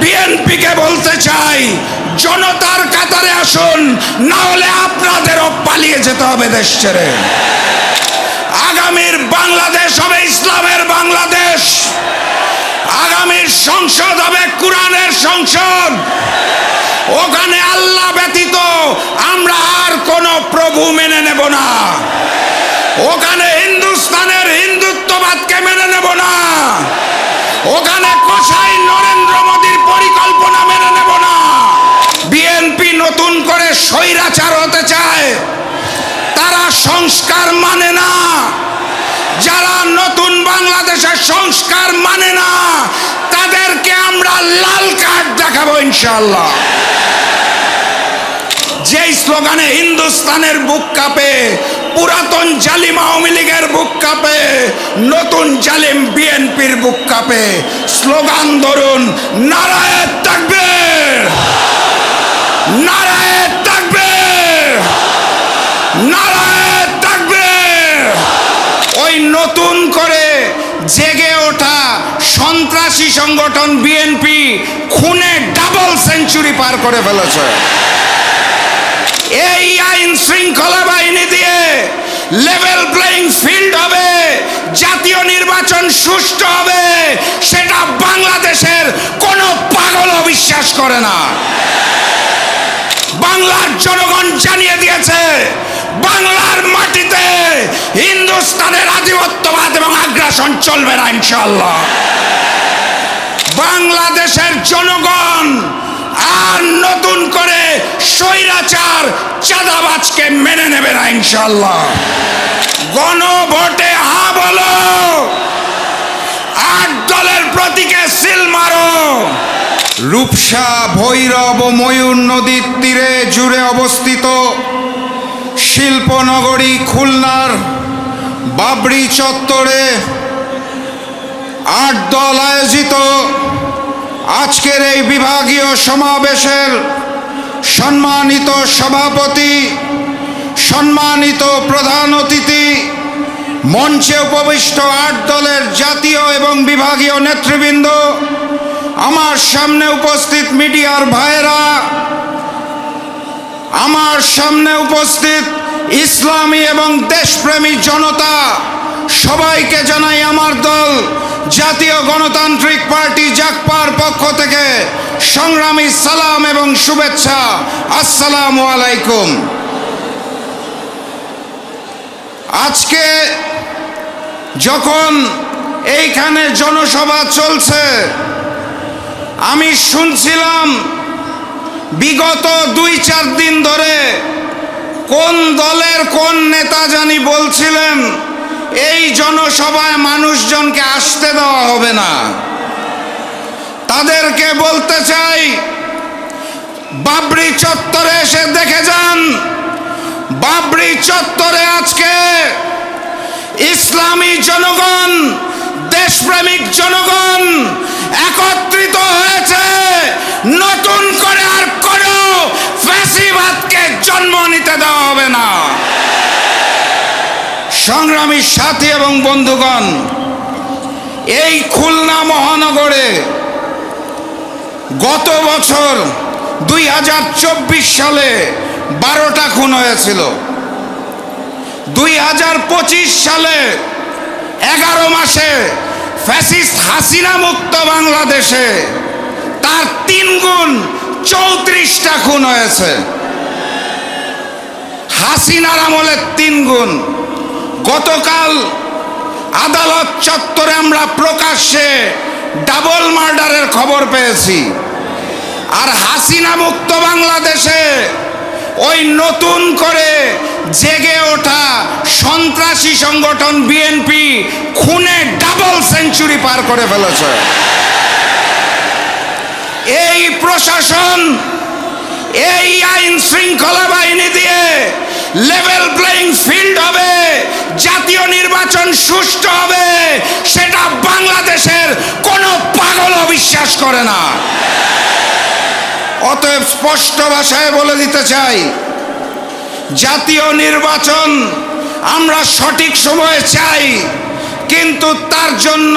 বিএনপিকে বলতে চাই, জনতার কাতারে আসুন, না হলে আপনাদেরও পালিয়ে যেতে হবে দেশ ছেড়ে। আগামীর বাংলাদেশ হবে ইসলামের বাংলাদেশ। আগামীর সংসদ হবে কোরআনের সংসদ। ওখানে আল্লাহ ব্যতীত আমরা আর কোনো প্রভু মেনে নেব না। ওখানে হিন্দুস্তানের হিন্দুত্ববাদকে মেনে নেব না। ওখানে কসাই নরেন্দ্র মোদীর পরিকল্পনা মেনে নেব না। বিএনপি নতুন করে স্বৈরাচার হতে চায়, তারা সংস্কার মানে না। যারা নতুন বাংলাদেশের সংস্কার মানে না, তাদেরকে আমরা লাল কার্ড দেখাবো ইনশাআল্লাহ। যেই স্লোগানে হিন্দুস্তানের বুক কাঁপে, পুরাতন জালিম আওয়ামী লীগের বুক কাঁপে, নতুন জালিম বিএনপির বুক কাঁপে। স্লোগান ধরুন, নারায়ে তাকবীর, নারায়ে তাকবীর, নারায়ে তাকবীর। ওই নতুন করে জেগে ওঠা সন্ত্রাসী সংগঠন বিএনপি খুনে ডাবল সেঞ্চুরি পার করে ফেলেছে। এই আইন শৃঙ্খলা বাহিনী দিয়ে লেভেল প্লেইং ফিল্ড হবে, জাতীয় নির্বাচন সুষ্ঠু হবে, সেটা বাংলাদেশের কোনো পাগলও বিশ্বাস করে না। বাংলার জনগণ জানিয়ে দিয়েছে, বাংলার মাটিতে হিন্দুস্তানের আধিপত্যবাদ এবং আগ্রাসন চলবে না ইনশাআল্লাহ। বাংলাদেশের জনগণ আর নতুন করে স্বৈরাচার চাঁদাবাজকে মেনে নেবে না ইনশাআল্লাহ। গণভোটে হা বলো, 8 দলের প্রতীকে সিল মারো। রূপসা, ভৈরব ও ময়ূর নদীর তীরে জুড়ে অবস্থিত শিল্পনগরী খুলনার বাবরি চত্বরে 8 দল আয়োজিত আজকের এই বিভাগীয় সমাবেশের সম্মানিত সভাপতি, সম্মানিত প্রধান অতিথি, মঞ্চে উপবিষ্ট 8 দলের জাতীয় এবং বিভাগীয় নেতৃবৃন্দ, আমার সামনে উপস্থিত মিডিয়ার ভাইয়েরা, আমার সামনে উপস্থিত ইসলামী এবং দেশপ্রেমী জনতা, সবাইকে জানাই আমার দল জাতীয় গণতান্ত্রিক পার্টি জাগপার পক্ষ থেকে সংগ্রামী সালাম এবং শুভেচ্ছা। আসসালামু আলাইকুম। আজকে যখন এইখানে জনসভা চলছে, আমি শুনছিলাম বিগত 2-4 দিন ধরে কোন দলের কোন নেতা জানি বলছিলেন এই জনসভায় মানুষজনকে আসতে দেওয়া হবে না। তাদেরকে বলতে চাই, বাবরি চত্বরে এসে দেখে যান, বাবরি চত্বরে আজকে ইসলামী জনগণ, দেশপ্রেমিক জনগণ একত্রিত হয়েছে। নতুন করে আর কোনো ফ্যাসিবাদকে জন্ম নিতে দেওয়া হবে না। সংগ্রামী সাথী এবং বন্ধুগণ, এই খুলনা মহানগরে গত বছর 2024 সালে 12টা খুন হয়েছিল। 2025 সালে 11 মাসে ফ্যাসিস্ট হাসিনা মুক্ত বাংলাদেশে তার 3 গুণ 34টা খুন হয়েছে। হাসিনার আমলে 3 গুণ। গতকাল আদালত চত্বরে আমরা প্রকাশ্যে ডাবল মার্ডারের খবর পেয়েছি। আর হাসিনা মুক্ত বাংলাদেশে ওই নতুন করে জেগে ওঠা সন্ত্রাসী সংগঠন বিএনপি খুনে ডাবল সেঞ্চুরি পার করে ফেলেছে। এই প্রশাসন, এই আইন শৃঙ্খলা বাহিনী দিয়ে লেভেল প্লেইং ফিল্ড হবে, জাতীয় নির্বাচন সুষ্ঠু হবে, সেটা বাংলাদেশের কোনো পাগলও বিশ্বাস করে না। অতএব স্পষ্ট ভাষায় বলে দিতে চাই, জাতীয় নির্বাচন আমরা সঠিক সময়ে চাই, কিন্তু তার জন্য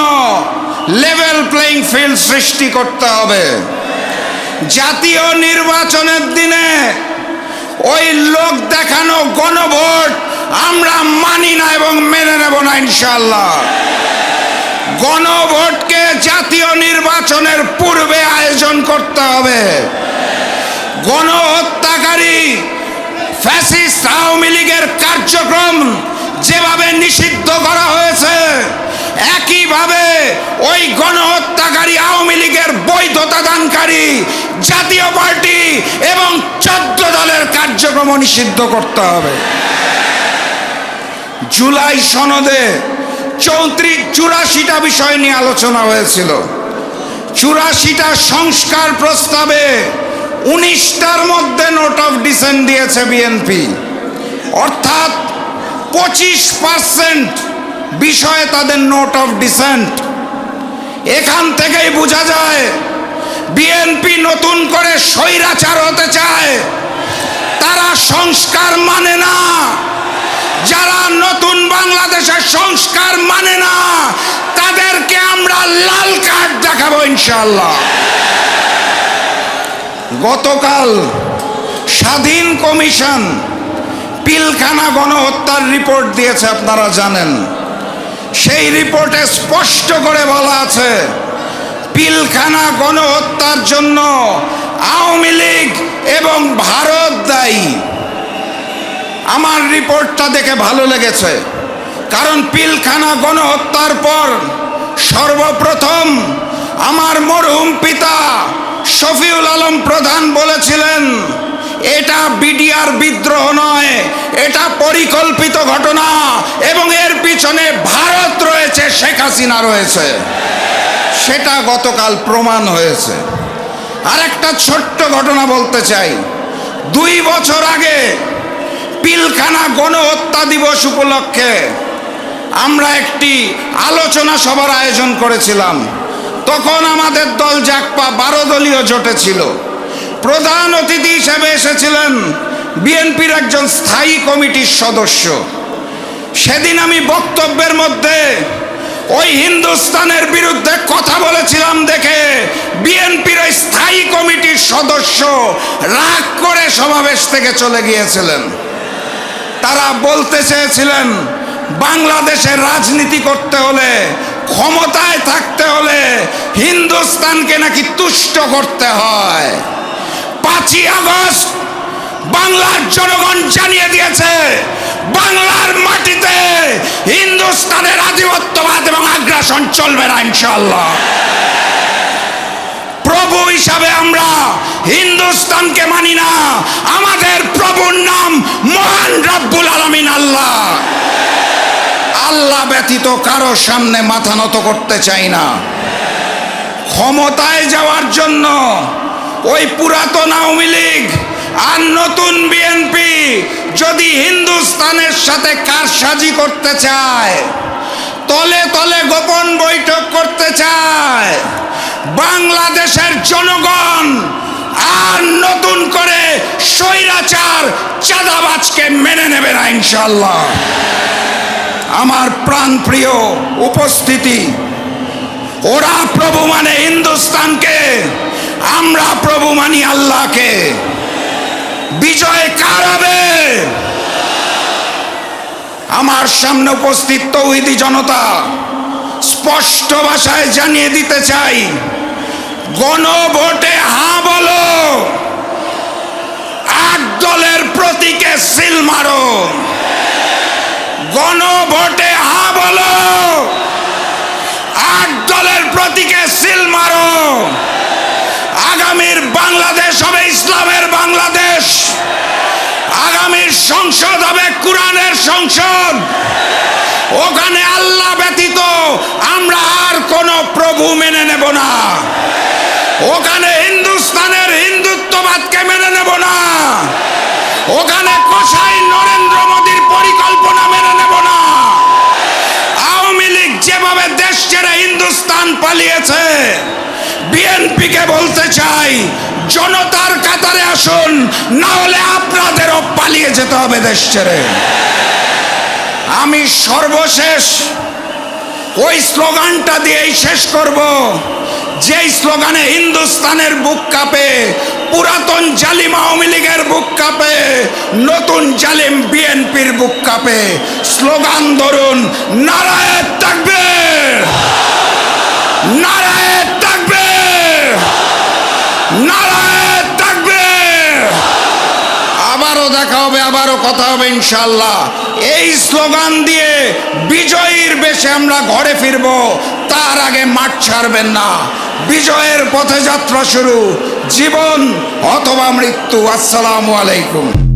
লেভেল প্লেইং ফিল্ড সৃষ্টি করতে হবে। জাতীয় নির্বাচনের দিনে ওই লোক দেখানো গণভোট আমরা মানি না এবং মেনে নেব না ইনশাআল্লাহ। গণভোটকে জাতীয় নির্বাচনের পূর্বে আয়োজন করতে হবে। গণহত্যাকারী ফ্যাসিস্ট আওয়ামী লীগের কার্যক্রম যেভাবে নিষিদ্ধ করা হয়েছে, একইভাবে ওই গণহত্যাকারী আওয়ামী লীগের বৈধতা দানকারী জাতীয় পার্টি এবং 14 দলের কার্যক্রম নিষিদ্ধ করতে হবে। জুলাই সনদে 84টা বিষয় নিয়ে আলোচনা হয়েছিল। 84টা সংস্কার প্রস্তাবে 19টার মধ্যে নোট অফ ডিসেন্ট দিয়েছে বিএনপি, অর্থাৎ 25% বিষয়ে তাদের নোট অফ ডিসেন্ট। এখান থেকেই বোঝা যায় বিএনপি নতুন করে স্বৈরাচার হতে চায়, তারা সংস্কার মানে না। যারা নতুন বাংলাদেশের সংস্কার মানে না তাদেরকে আমরা লাল কার্ড দেখাবো ইনশাআল্লাহ। গতকাল স্বাধীন কমিশন পিলখানা গণহত্যার রিপোর্ট দিয়েছে, আপনারা জানেন। সেই রিপোর্টে স্পষ্ট করে বলা আছে পিলখানা গণহত্যার জন্য আওয়ামী লীগ এবং ভারত দায়ী। আমার রিপোর্টটা দেখে ভালো লেগেছে, কারণ পিলখানা গণহত্যার পর সর্বপ্রথম আমার মরহুম পিতা শফিউল আলম প্রধান বলেছিলেন এটা বিডিআর বিদ্রোহ নয়, এটা পরিকল্পিত ঘটনা এবং এর পিছনে ভারত রয়েছে, শেখ হাসিনা রয়েছে। সেটা গতকাল প্রমাণ হয়েছে। আর একটা ছোট্ট ঘটনা বলতে চাই। 2 বছর আগে পিলখানা গণহত্যা দিবস উপলক্ষে আমরা একটি আলোচনা সভার আয়োজন করেছিলাম। তখন আমাদের দল জাগপা 12 দলীয় জোটে ছিল। প্রধান অতিথি হিসেবে এসেছিলেন বিএনপির একজন স্থায়ী কমিটির সদস্য। সেদিন আমি বক্তব্যের মধ্যে ওই হিন্দুস্তানের বিরুদ্ধে কথা বলেছিলাম দেখে বিএনপির ওই স্থায়ী কমিটির সদস্য রাগ করে সমাবেশ থেকে চলে গিয়েছিলেন। তারা বলতে চেয়েছিলেন বাংলাদেশের রাজনীতি করতে হলে, ক্ষমতায় থাকতে হলে হিন্দুস্তানকে নাকি তুষ্ট করতে হয়। 5ই আগস্ট বাংলার জনগণ জানিয়ে দিয়েছে বাংলার মাটিতে হিন্দুস্তানের আধিপত্যবাদ এবং আগ্রাসন চলবে না ইনশাআল্লাহ। প্রভু হিসাবে আমরা হিন্দুস্তানকে মানি না, আমাদের প্রভুর নাম মহান রব্বুল আলামিন আল্লাহ। আল্লাহ ব্যতীত কারো সামনে মাথা নত করতে চাই না। ক্ষমতায় যাওয়ার জন্য ওই পুরাতন আওয়ামী লীগ আর নতুন বিএনপি যদি হিন্দুস্তানের সাথে কারসাজি করতে চায়, তলে তলে গোপন বৈঠক করতে চায়, বাংলাদেশের জনগণ আর নতুন করে স্বৈরাচার চাঁদাবাজকে মেনে নেবে না ইনশাআল্লাহ। আমার প্রাণপ্রিয় উপস্থিতি, ওরা প্রভু মানে হিন্দুস্তানকে, আমরা প্রভু মানি আল্লাহকে। বিজয় কার হবে? আমার সামনে উপস্থিত তৌহিদি জনতা, স্পষ্ট ভাষায় জানিয়ে দিতে চাই, গণভোটে হ্যাঁ বলো, 8 দলের প্রতীকে সিল মারো। গণভোটে হ্যাঁ বলো, 8 দলের প্রতীকে সিল মারো। আগামীর বাংলাদেশ হবে ইসলামের বাংলাদেশ। আগামীর সংসদ হবে কোরআনের সংসদ। ওখানে আল্লাহ ব্যতীত আমরা আর কোনো প্রভু মেনে নেব না। ওখানে হিন্দুস্তানের হিন্দুত্ববাদকে মেনে নেব না। ওখানে কসাই নরেন্দ্র মোদীর পরিকল্পনা মেনে নেব না। আওয়ামী লীগ যেভাবে দেশ ছেড়ে হিন্দুস্তান পালিয়েছে, বিএনপিকে বলতে চাই জনতার কাতারে আসুন, না হলে আপনাদেরও পালিয়ে যেতে হবে দেশ ছেড়ে। আমি সর্বশেষ ওই স্লোগানটা দিয়েই শেষ করব, যেই স্লোগানে হিন্দুস্তানের বুক কাঁপে, পুরাতন জালিম আওয়ামী লীগের বুক কাঁপে, নতুন জালিম বিএনপির বুক কাঁপে। স্লোগান ধরুন, নারায়ে তাকবীর, নারায়ে তাকবীর, নারায়ে তাকবীর। আবারও দেখা হবে, আবারও কথা হবে ইনশাআল্লাহ। এই স্লোগান দিয়ে বিজয়ীর বেশে আমরা ঘরে ফিরব, তার আগে মাঠ ছাড়বেন না। বিজয়ের পথে যাত্রা শুরু, জীবন অথবা মৃত্যু। আসসালামু আলাইকুম।